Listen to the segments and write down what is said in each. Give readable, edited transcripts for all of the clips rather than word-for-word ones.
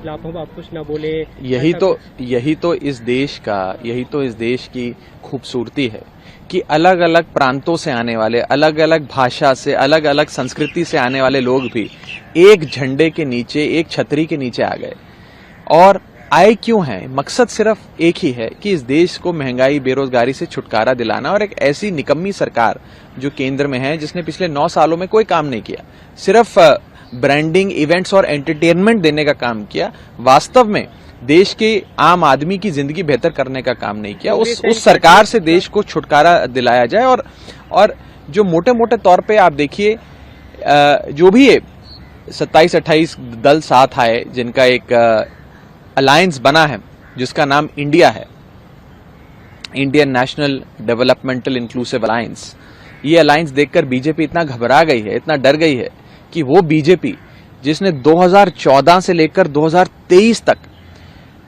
खिलाफ हम आप कुछ ना बोले। यही तो इस देश की खूबसूरती है कि अलग अलग प्रांतों से आने वाले, अलग अलग भाषा से, अलग अलग संस्कृति से आने वाले लोग भी एक झंडे के नीचे, एक छतरी के नीचे आ गए। और आए क्यों हैं? मकसद सिर्फ एक ही है कि इस देश को महंगाई, बेरोजगारी से छुटकारा दिलाना, और एक ऐसी निकम्मी सरकार जो केंद्र में है, जिसने पिछले 9 सालों में कोई काम नहीं किया, सिर्फ ब्रांडिंग, इवेंट्स और एंटरटेनमेंट देने का काम किया, वास्तव में देश के आम आदमी की जिंदगी बेहतर करने का काम नहीं किया। उस सरकार से देश को छुटकारा दिलाया जाए। और जो मोटे मोटे तौर पे आप देखिए, जो भी 27-28 दल साथ आए, जिनका एक अलायंस बना है जिसका नाम इंडिया है, Indian national developmental inclusive alliance. ये अलायंस देखकर बीजेपी इतना घबरा गई है, इतना डर गई है कि वो बीजेपी जिसने 2014 से लेकर 2023 तक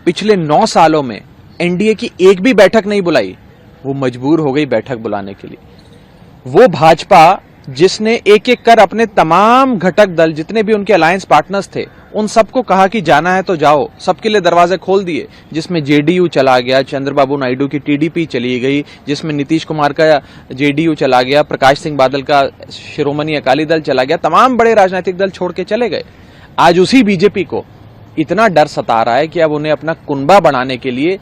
पिछले 9 सालों में एनडीए की एक भी बैठक नहीं बुलाई, वो मजबूर हो गई बैठक बुलाने के लिए। वो भाजपा जिसने एक एक कर अपने तमाम घटक दल, जितने भी उनके अलायंस पार्टनर्स थे, उन सबको कहा कि जाना है तो जाओ, सबके लिए दरवाजे खोल दिए, जिसमें जेडीयू चला गया, चंद्रबाबू नायडू की टीडीपी चली गई, जिसमें नीतीश कुमार का जेडीयू चला गया, प्रकाश सिंह बादल का शिरोमणि अकाली दल चला गया, तमाम बड़े राजनीतिक दल छोड़ के चले गए। आज उसी बीजेपी को इतना डर सता रहा है कि अब उन्हें अपना कुनबा बढ़ाने के लिए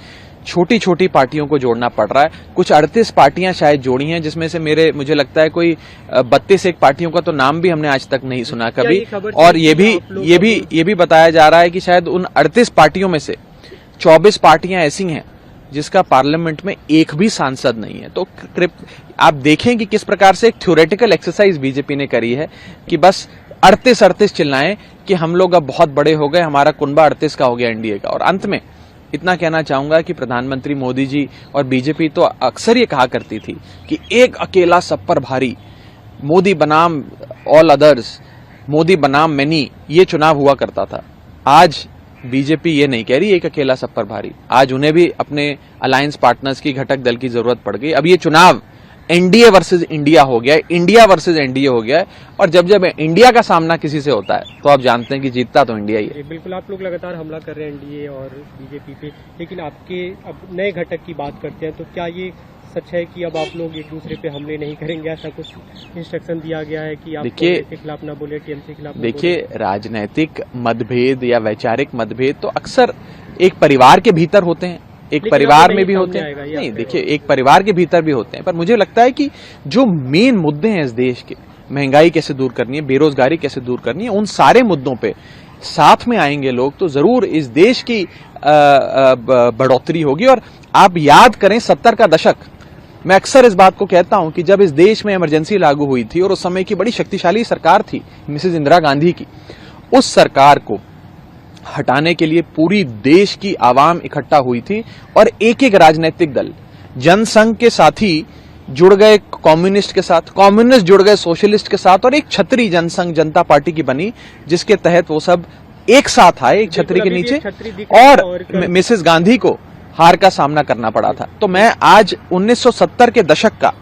छोटी छोटी पार्टियों को जोड़ना पड़ रहा है। कुछ 38 पार्टियां शायद जोड़ी हैं, जिसमें से मुझे लगता है कोई 32 पार्टियों का तो नाम भी हमने आज तक नहीं सुना कभी। और ये भी बताया जा रहा है कि शायद उन 38 पार्टियों में से 24 पार्टियां ऐसी हैं जिसका पार्लियामेंट में एक भी सांसद नहीं है। तो आप देखें कि किस प्रकार से एक थ्योरेटिकल एक्सरसाइज बीजेपी ने करी है कि बस 38 चिल्लाएं कि हम लोग अब बहुत बड़े हो गए, हमारा कुनबा 38 का हो गया एनडीए का। और अंत में इतना कहना चाहूंगा कि प्रधानमंत्री मोदी जी और बीजेपी तो अक्सर ये कहा करती थी कि एक अकेला सब पर भारी, मोदी बनाम ऑल अदर्स, मोदी बनाम मैनी, ये चुनाव हुआ करता था। आज बीजेपी ये नहीं कह रही एक अकेला सब पर भारी। आज उन्हें भी अपने अलायंस पार्टनर्स की, घटक दल की जरूरत पड़ गई। अब ये चुनाव एनडीए वर्सेस इंडिया हो गया है, इंडिया वर्सेस एनडीए हो गया है। और जब इंडिया का सामना किसी से होता है तो आप जानते हैं कि जीतता तो इंडिया ही है। बिल्कुल, आप लोग लगातार हमला कर रहे हैं एनडीए और बीजेपी पे, लेकिन आपके अब नए घटक की बात करते हैं तो क्या ये सच है कि अब आप लोग एक दूसरे पे हमले नहीं करेंगे? ऐसा कुछ इंस्ट्रक्शन दिया गया है कि आप कांग्रेस के खिलाफ ना बोले, टीएमसी के खिलाफ? देखिए, राजनीतिक मतभेद या वैचारिक मतभेद तो अक्सर एक परिवार के भीतर होते हैं, एक परिवार में भी होते हैं। नहीं, देखिए, एक परिवार के भीतर भी होते हैं, पर मुझे लगता है कि जो मेन मुद्दे हैं इस देश के, महंगाई कैसे दूर करनी है, बेरोजगारी कैसे दूर करनी है, उन सारे मुद्दों पे साथ में आएंगे लोग तो जरूर इस देश की बढ़ोतरी होगी। और आप याद करें 70 का दशक, मैं अक्सर इस बात को कहता हूं कि जब इस देश में इमरजेंसी लागू हुई थी और उस समय की बड़ी शक्तिशाली सरकार थी मिसेज इंदिरा गांधी की, उस सरकार को हटाने के लिए पूरी देश की आवाम इकट्ठा हुई थी और एक एक राजनीतिक दल, जनसंघ के साथी जुड़ गए कम्युनिस्ट के साथ, कम्युनिस्ट जुड़ गए सोशलिस्ट के साथ, और एक छतरी जनसंघ जनता पार्टी की बनी जिसके तहत वो सब एक साथ आए एक छतरी के नीचे, और मिसेस गांधी को हार का सामना करना पड़ा था। तो मैं आज 1970 के दशक का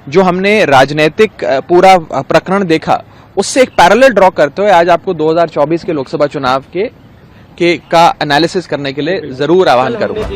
जो हमने राजनीतिक पूरा प्रकरण देखा, उससे एक पैरेलल ड्रॉ करते हुए आज आपको 2024 के लोकसभा चुनाव का एनालिसिस करने के लिए जरूर आह्वान करूंगा।